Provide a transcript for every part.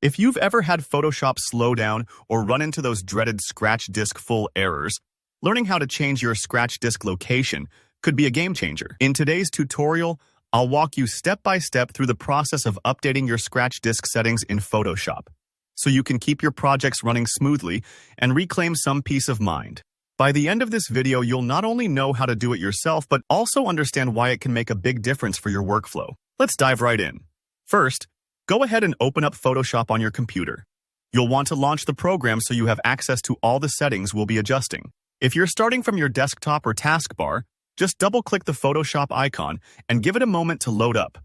If you've ever had Photoshop slow down or run into those dreaded scratch disk full errors, learning how to change your scratch disk location could be a game changer. In today's tutorial, I'll walk you step by step through the process of updating your scratch disk settings in Photoshop, so you can keep your projects running smoothly and reclaim some peace of mind. By the end of this video, you'll not only know how to do it yourself, but also understand why it can make a big difference for your workflow. Let's dive right in. First, go ahead and open up Photoshop on your computer. You'll want to launch the program so you have access to all the settings we'll be adjusting. If you're starting from your desktop or taskbar, just double-click the Photoshop icon and give it a moment to load up.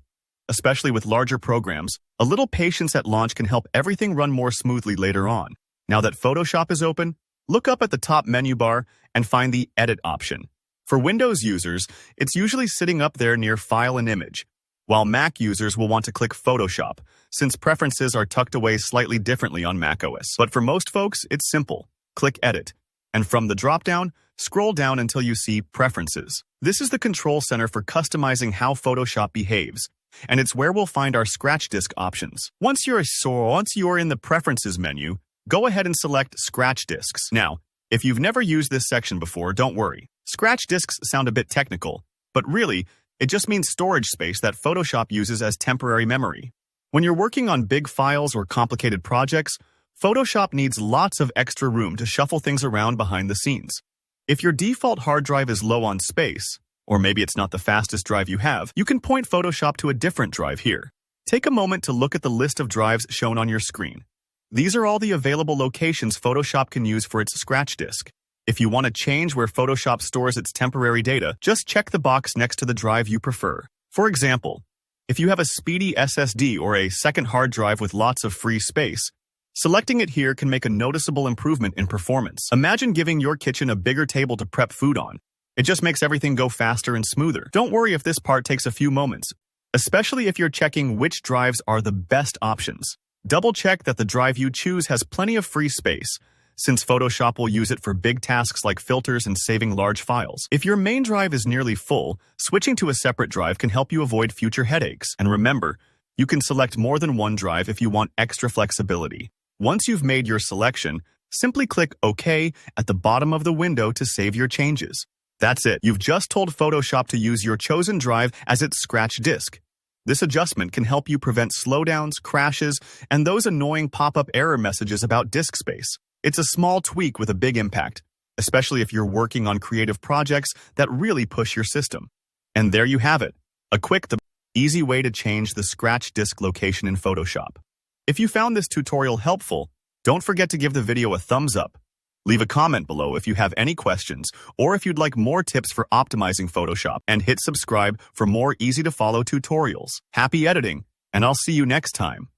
Especially with larger programs, a little patience at launch can help everything run more smoothly later on. Now that Photoshop is open, look up at the top menu bar and find the Edit option. For Windows users, it's usually sitting up there near File and Image, while Mac users will want to click Photoshop, since preferences are tucked away slightly differently on macOS. But for most folks, it's simple. Click Edit, and from the drop-down, scroll down until you see Preferences. This is the control center for customizing how Photoshop behaves, and it's where we'll find our scratch disk options. Once you're in the Preferences menu, go ahead and select Scratch Disks. Now, if you've never used this section before, don't worry. Scratch disks sound a bit technical, but really, it just means storage space that Photoshop uses as temporary memory. When you're working on big files or complicated projects, Photoshop needs lots of extra room to shuffle things around behind the scenes. If your default hard drive is low on space, or maybe it's not the fastest drive you have, you can point Photoshop to a different drive here. Take a moment to look at the list of drives shown on your screen. These are all the available locations Photoshop can use for its scratch disk. If you want to change where Photoshop stores its temporary data, just check the box next to the drive you prefer. For example, if you have a speedy SSD or a second hard drive with lots of free space, selecting it here can make a noticeable improvement in performance. Imagine giving your kitchen a bigger table to prep food on. It just makes everything go faster and smoother. Don't worry if this part takes a few moments, especially if you're checking which drives are the best options. Double-check that the drive you choose has plenty of free space, since Photoshop will use it for big tasks like filters and saving large files. If your main drive is nearly full, switching to a separate drive can help you avoid future headaches. And remember, you can select more than one drive if you want extra flexibility. Once you've made your selection, simply click OK at the bottom of the window to save your changes. That's it. You've just told Photoshop to use your chosen drive as its scratch disk. This adjustment can help you prevent slowdowns, crashes, and those annoying pop-up error messages about disk space. It's a small tweak with a big impact, especially if you're working on creative projects that really push your system. And there you have it, a quick, easy way to change the scratch disk location in Photoshop. If you found this tutorial helpful, don't forget to give the video a thumbs up. Leave a comment below if you have any questions or if you'd like more tips for optimizing Photoshop, and hit subscribe for more easy-to-follow tutorials. Happy editing, and I'll see you next time.